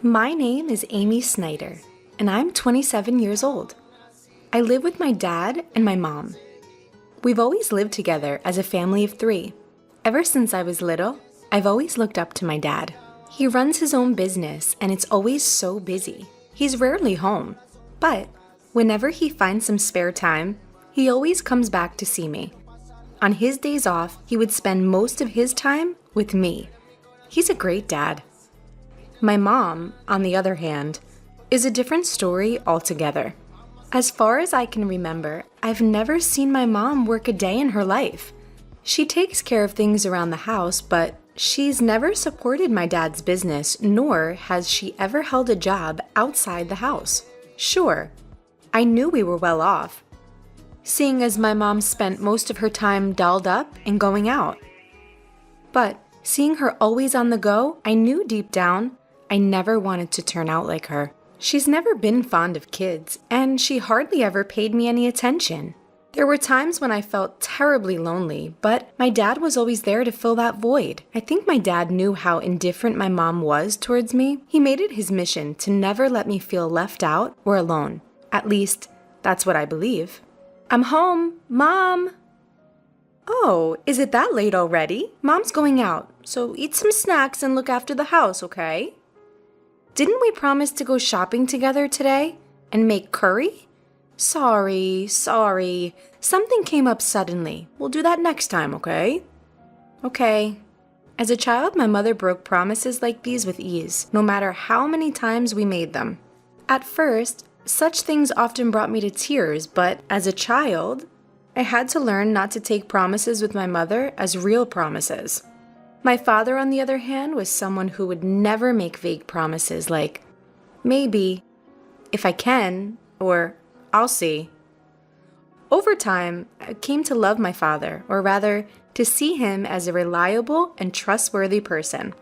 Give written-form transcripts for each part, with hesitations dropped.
My name is Amy Snyder, and I'm 27 years old. I live with my dad and my mom. We've always lived together as a family of three. Ever since I was little, I've always looked up to my dad. He runs his own business, and it's always so busy. He's rarely home, but whenever he finds some spare time, he always comes back to see me. On his days off, he would spend most of his time with me. He's a great dad. My mom, on the other hand, is a different story altogether. As far as I can remember, I've never seen my mom work a day in her life. She takes care of things around the house, but she's never supported my dad's business, nor has she ever held a job outside the house. Sure, I knew we were well off, seeing as my mom spent most of her time dolled up and going out. But seeing her always on the go, I knew deep down I never wanted to turn out like her. She's never been fond of kids, and she hardly ever paid me any attention. There were times when I felt terribly lonely, but my dad was always there to fill that void. I think my dad knew how indifferent my mom was towards me. He made it his mission to never let me feel left out or alone. At least, that's what I believe. I'm home, Mom! Oh, is it that late already? Mom's going out, so eat some snacks and look after the house, okay? Didn't we promise to go shopping together today and make curry? Sorry. Something came up suddenly. We'll do that next time, okay? Okay. As a child, my mother broke promises like these with ease, no matter how many times we made them. At first, such things often brought me to tears, but as a child, I had to learn not to take promises with my mother as real promises. My father, on the other hand, was someone who would never make vague promises like, maybe, if I can, or I'll see. Over time, I came to love my father, or rather, to see him as a reliable and trustworthy person.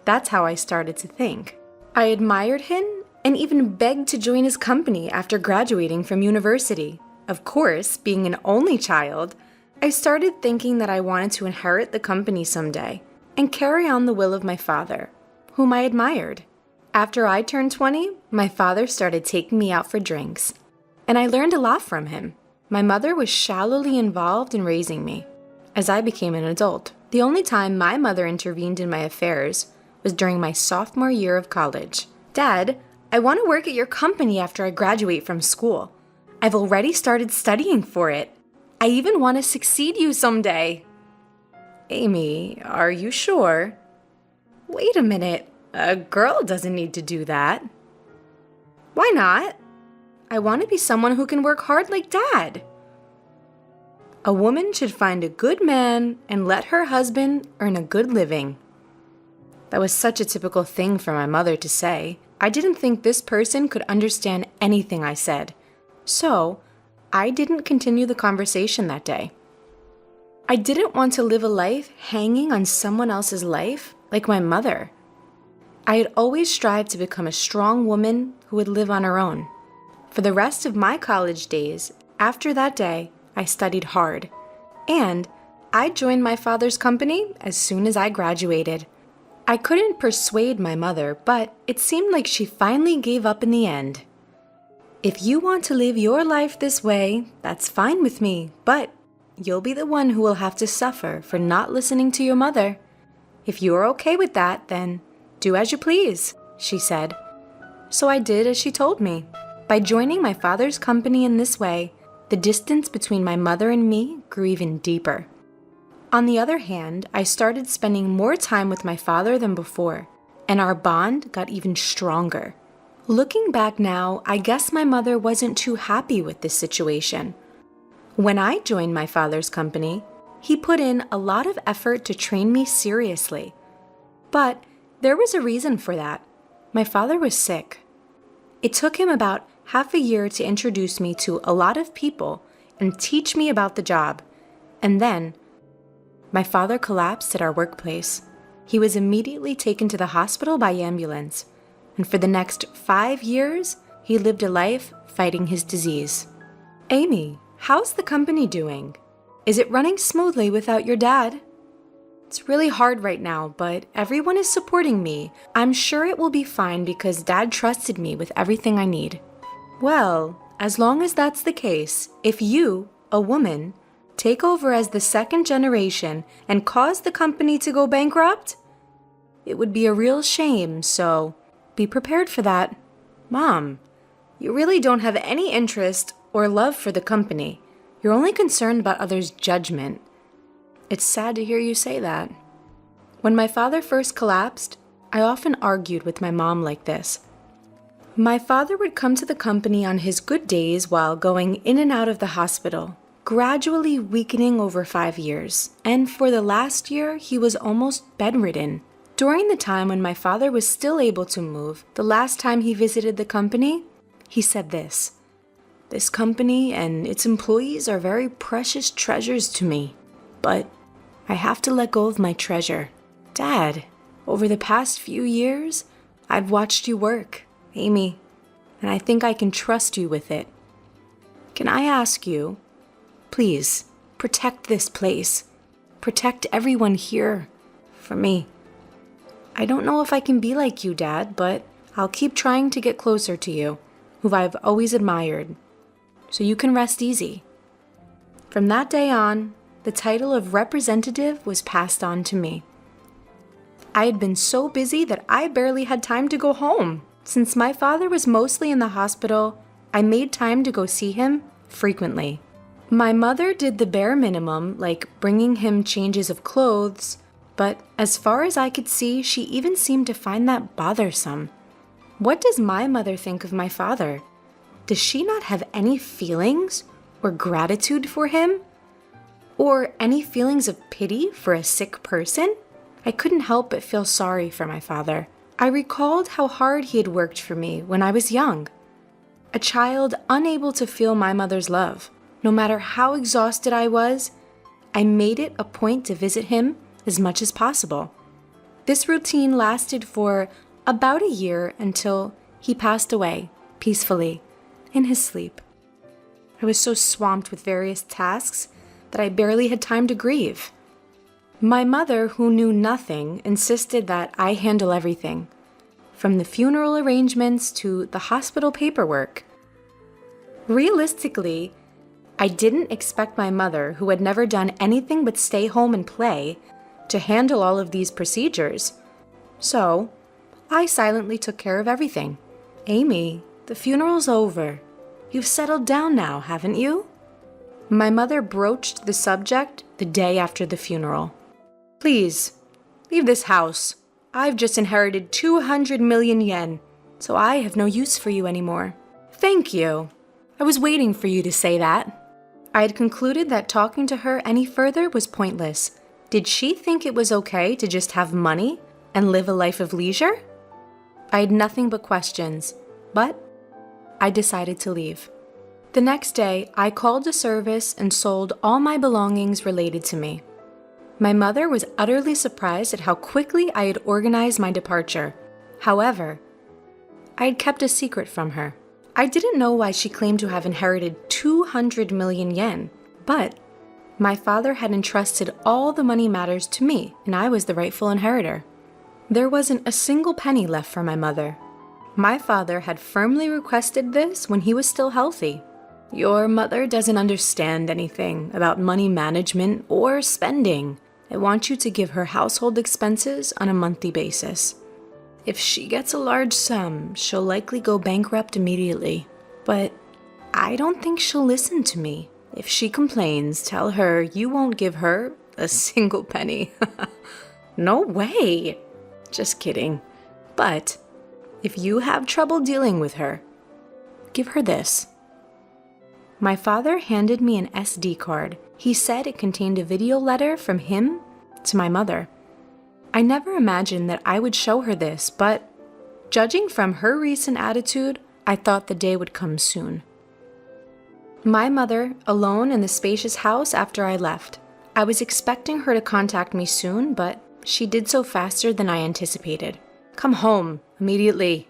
That's how I started to think. I admired him and even begged to join his company after graduating from university. Of course, being an only child, I started thinking that I wanted to inherit the company someday and carry on the will of my father, whom I admired. After I turned 20, my father started taking me out for drinks, and I learned a lot from him. My mother was shallowly involved in raising me as I became an adult. The only time my mother intervened in my affairs was during my sophomore year of college. Dad, I want to work at your company after I graduate from school. I've already started studying for it. I even want to succeed you someday. Amy, are you sure? Wait a minute. A girl doesn't need to do that. Why not? I want to be someone who can work hard like Dad. A woman should find a good man and let her husband earn a good living. That was such a typical thing for my mother to say. I didn't think this person could understand anything I said. So, I didn't continue the conversation that day. I didn't want to live a life hanging on someone else's life like my mother. I had always strived to become a strong woman who would live on her own. For the rest of my college days, after that day, I studied hard. And I joined my father's company as soon as I graduated. I couldn't persuade my mother, but it seemed like she finally gave up in the end. If you want to live your life this way, that's fine with me, but you'll be the one who will have to suffer for not listening to your mother. If you are okay with that, then do as you please, she said. So I did as she told me. By joining my father's company in this way, the distance between my mother and me grew even deeper. On the other hand, I started spending more time with my father than before, and our bond got even stronger. Looking back now, I guess my mother wasn't too happy with this situation. When I joined my father's company, he put in a lot of effort to train me seriously. But there was a reason for that. My father was sick. It took him about half a year to introduce me to a lot of people and teach me about the job. And then, my father collapsed at our workplace. He was immediately taken to the hospital by ambulance. And for the next 5 years, he lived a life fighting his disease. Amy, how's the company doing? Is it running smoothly without your dad? It's really hard right now, but everyone is supporting me. I'm sure it will be fine because Dad trusted me with everything I need. Well, as long as that's the case, if you, a woman, take over as the second generation and cause the company to go bankrupt, it would be a real shame, so be prepared for that. Mom, you really don't have any interest or love for the company. You're only concerned about others' judgment. It's sad to hear you say that. When my father first collapsed, I often argued with my mom like this. My father would come to the company on his good days while going in and out of the hospital, gradually weakening over 5 years, and for the last year, he was almost bedridden. During the time when my father was still able to move, the last time he visited the company, he said this: "This company and its employees are very precious treasures to me, but I have to let go of my treasure. Dad, over the past few years, I've watched you work, Amy, and I think I can trust you with it. Can I ask you, please, protect this place. Protect everyone here. For me. I don't know if I can be like you, Dad, but I'll keep trying to get closer to you, who I've always admired, so you can rest easy." From that day on, the title of representative was passed on to me. I had been so busy that I barely had time to go home. Since my father was mostly in the hospital, I made time to go see him frequently. My mother did the bare minimum, like bringing him changes of clothes, but as far as I could see, she even seemed to find that bothersome. What does my mother think of my father? Does she not have any feelings or gratitude for him? Or any feelings of pity for a sick person? I couldn't help but feel sorry for my father. I recalled how hard he had worked for me when I was young. A child unable to feel my mother's love. No matter how exhausted I was, I made it a point to visit him as much as possible. This routine lasted for about a year until he passed away peacefully in his sleep. I was so swamped with various tasks that I barely had time to grieve. My mother, who knew nothing, insisted that I handle everything, from the funeral arrangements to the hospital paperwork. Realistically, I didn't expect my mother, who had never done anything but stay home and play, to handle all of these procedures. So, I silently took care of everything. "Amy, the funeral's over. You've settled down now, haven't you?" My mother broached the subject the day after the funeral. "Please, leave this house. I've just inherited 200 million yen, so I have no use for you anymore." "Thank you. I was waiting for you to say that." I had concluded that talking to her any further was pointless. Did she think it was okay to just have money and live a life of leisure? I had nothing but questions, but I decided to leave. The next day, I called the service and sold all my belongings related to me. My mother was utterly surprised at how quickly I had organized my departure. However, I had kept a secret from her. I didn't know why she claimed to have inherited 200 million yen, but my father had entrusted all the money matters to me, and I was the rightful inheritor. There wasn't a single penny left for my mother. My father had firmly requested this when he was still healthy. "Your mother doesn't understand anything about money management or spending. I want you to give her household expenses on a monthly basis. If she gets a large sum, she'll likely go bankrupt immediately. But I don't think she'll listen to me. If she complains, tell her you won't give her a single penny." "No way." "Just kidding. But if you have trouble dealing with her, give her this." My father handed me an SD card. He said it contained a video letter from him to my mother. I never imagined that I would show her this, but judging from her recent attitude, I thought the day would come soon. My mother, alone in the spacious house after I left. I was expecting her to contact me soon, but she did so faster than I anticipated. "Come home, immediately."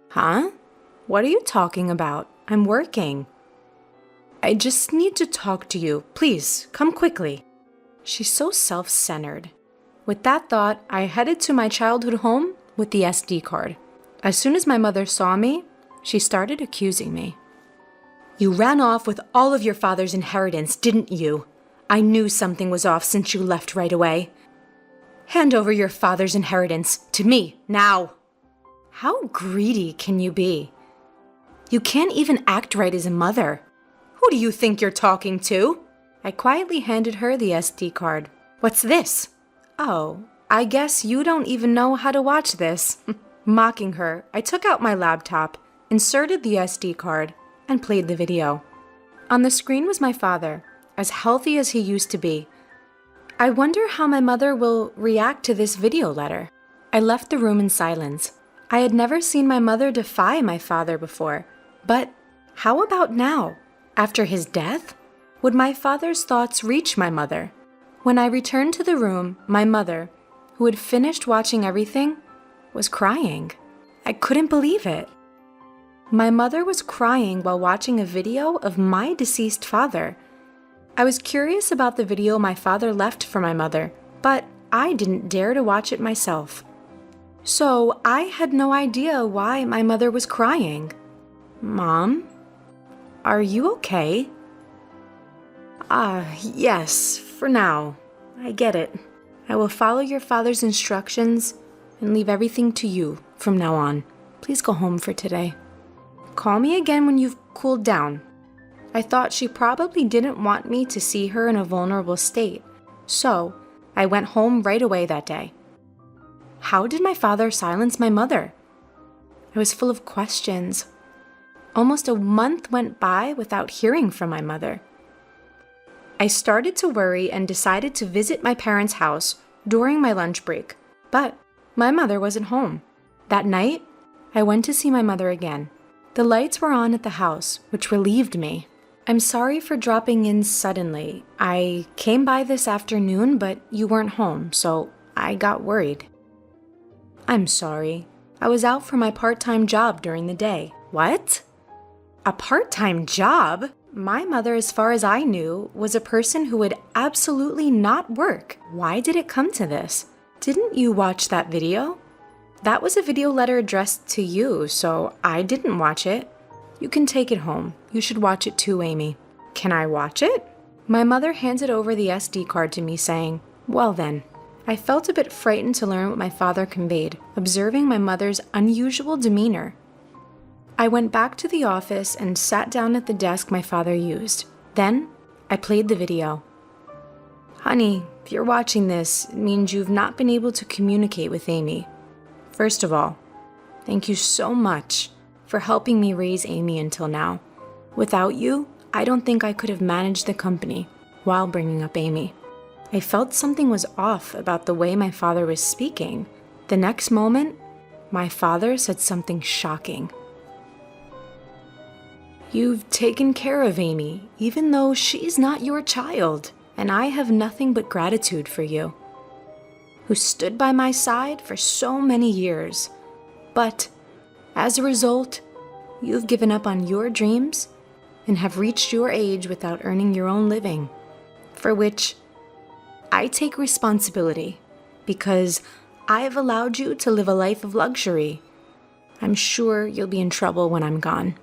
"Huh? What are you talking about? I'm working." "I just need to talk to you. Please, come quickly." She's so self-centered. With that thought, I headed to my childhood home with the SD card. As soon as my mother saw me, she started accusing me. You ran off with all of your father's inheritance, didn't you? I knew something was off since you left right away. Hand over your father's inheritance to me, now. How greedy can you be? You can't even act right as a mother. Who do you think you're talking to? I quietly handed her the SD card. What's this? Oh, I guess you don't even know how to watch this. Mocking her, I took out my laptop, inserted the SD card, and played the video. On the screen was my father, as healthy as he used to be. I wonder how my mother will react to this video letter. I left the room in silence. I had never seen my mother defy my father before. But how about now? After his death? Would my father's thoughts reach my mother? When I returned to the room, my mother, who had finished watching everything, was crying. I couldn't believe it. My mother was crying while watching a video of my deceased father. I was curious about the video my father left for my mother, but I didn't dare to watch it myself. So I had no idea why my mother was crying. Mom, are you okay? Yes, for now. I get it. I will follow your father's instructions and leave everything to you from now on. Please go home for today. Call me again when you've cooled down. I thought she probably didn't want me to see her in a vulnerable state, so I went home right away that day. How did my father silence my mother? I was full of questions. Almost a month went by without hearing from my mother. I started to worry and decided to visit my parents' house during my lunch break, but my mother wasn't home. That night, I went to see my mother again. The lights were on at the house, which relieved me. I'm sorry for dropping in suddenly. I came by this afternoon, but you weren't home, so I got worried. I'm sorry. I was out for my part-time job during the day. What? A part-time job? My mother, as far as I knew, was a person who would absolutely not work. Why did it come to this? Didn't you watch that video? That was a video letter addressed to you, so I didn't watch it. You can take it home. You should watch it too, Amy. Can I watch it? My mother handed over the SD card to me, saying, well then. I felt a bit frightened to learn what my father conveyed, observing my mother's unusual demeanor. I went back to the office and sat down at the desk my father used. Then, I played the video. Honey, if you're watching this, it means you've not been able to communicate with Amy. First of all, thank you so much for helping me raise Amy until now. Without you, I don't think I could have managed the company while bringing up Amy. I felt something was off about the way my father was speaking. The next moment, my father said something shocking. You've taken care of Amy, even though she's not your child, and I have nothing but gratitude for you, who stood by my side for so many years. But as a result, you've given up on your dreams and have reached your age without earning your own living, for which I take responsibility because I have allowed you to live a life of luxury. I'm sure you'll be in trouble when I'm gone.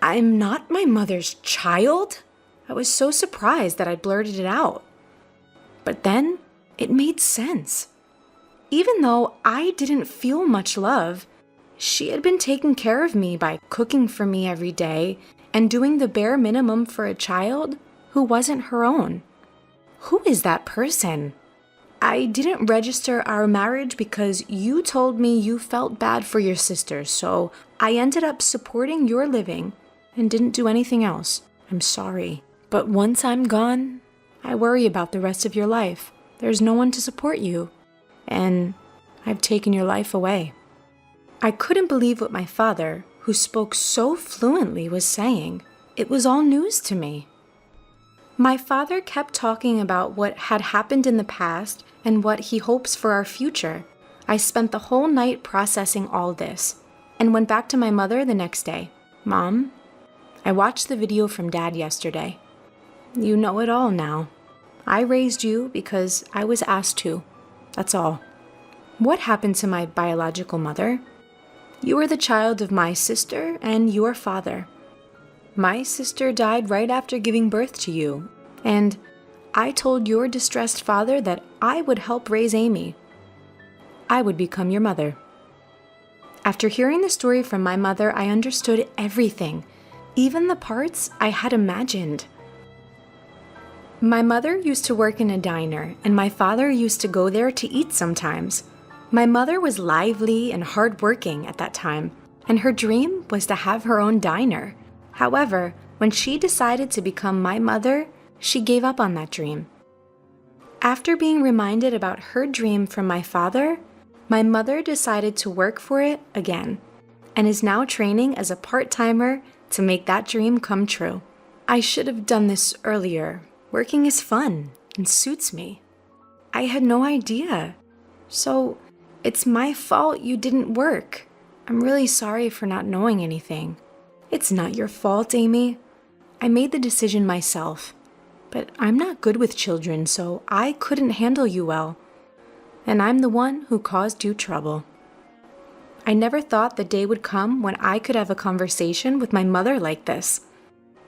I'm not my mother's child? I was so surprised that I blurted it out. But then it made sense. Even though I didn't feel much love, she had been taking care of me by cooking for me every day and doing the bare minimum for a child who wasn't her own. Who is that person? I didn't register our marriage because you told me you felt bad for your sister, so I ended up supporting your living and didn't do anything else. I'm sorry. But once I'm gone, I worry about the rest of your life. There's no one to support you, and I've taken your life away. I couldn't believe what my father, who spoke so fluently, was saying. It was all news to me. My father kept talking about what had happened in the past and what he hopes for our future. I spent the whole night processing all this and went back to my mother the next day. Mom, I watched the video from Dad yesterday. You know it all now. I raised you because I was asked to. That's all. What happened to my biological mother? You are the child of my sister and your father. My sister died right after giving birth to you, and I told your distressed father that I would help raise Amy. I would become your mother. After hearing the story from my mother, I understood everything, even the parts I had imagined. My mother used to work in a diner, and my father used to go there to eat sometimes. My mother was lively and hardworking at that time, and her dream was to have her own diner. However, when she decided to become my mother, she gave up on that dream. After being reminded about her dream from my father, my mother decided to work for it again, and is now training as a part-timer to make that dream come true. I should have done this earlier. Working is fun and suits me. I had no idea. So, it's my fault you didn't work. I'm really sorry for not knowing anything. It's not your fault, Amy. I made the decision myself. But I'm not good with children, so I couldn't handle you well. And I'm the one who caused you trouble. I never thought the day would come when I could have a conversation with my mother like this.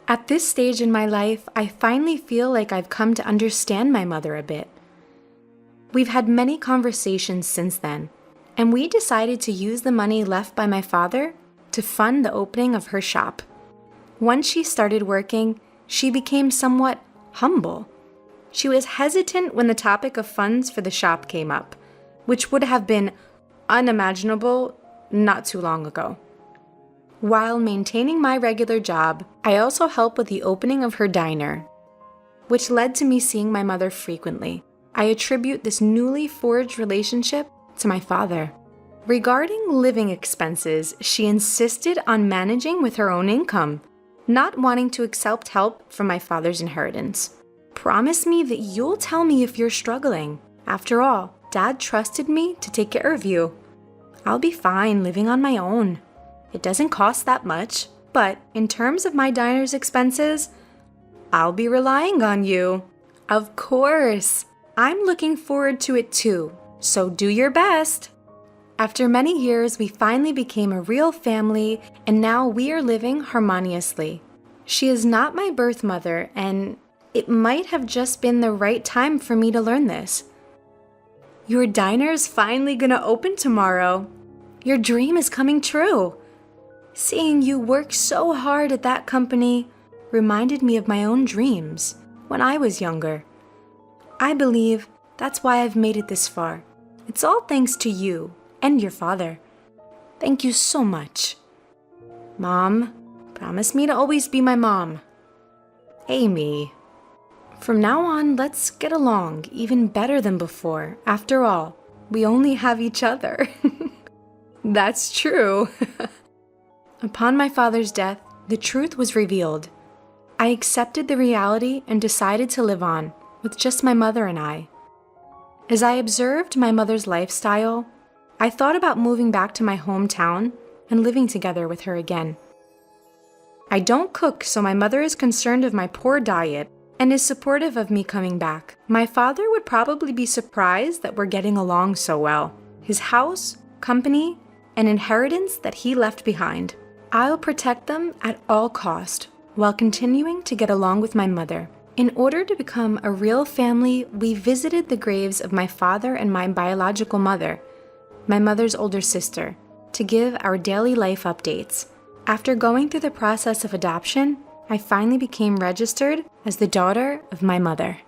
At this stage in my life, I finally feel like I've come to understand my mother a bit. We've had many conversations since then, and we decided to use the money left by my father to fund the opening of her shop. Once she started working, she became somewhat humble. She was hesitant when the topic of funds for the shop came up, which would have been unimaginable not too long ago. While maintaining my regular job, I also helped with the opening of her diner, which led to me seeing my mother frequently. I attribute this newly forged relationship to my father. Regarding living expenses, she insisted on managing with her own income, not wanting to accept help from my father's inheritance. Promise me that you'll tell me if you're struggling. After all, Dad trusted me to take care of you. I'll be fine living on my own. It doesn't cost that much, but in terms of my diner's expenses, I'll be relying on you. Of course. I'm looking forward to it too, so do your best. After many years, we finally became a real family, and now we are living harmoniously. She is not my birth mother, and it might have just been the right time for me to learn this. Your diner's finally gonna open tomorrow. Your dream is coming true. Seeing you work so hard at that company reminded me of my own dreams when I was younger. I believe that's why I've made it this far. It's all thanks to you and your father. Thank you so much. Mom, promise me to always be my mom. Amy. From now on, let's get along even better than before. After all, we only have each other. That's true. Upon my father's death, the truth was revealed. I accepted the reality and decided to live on with just my mother and I. As I observed my mother's lifestyle, I thought about moving back to my hometown and living together with her again. I don't cook, so my mother is concerned of my poor diet and is supportive of me coming back. My father would probably be surprised that we're getting along so well. His house, company, and inheritance that he left behind. I'll protect them at all cost while continuing to get along with my mother. In order to become a real family, we visited the graves of my father and my biological mother, my mother's older sister, to give our daily life updates. After going through the process of adoption, I finally became registered as the daughter of my mother.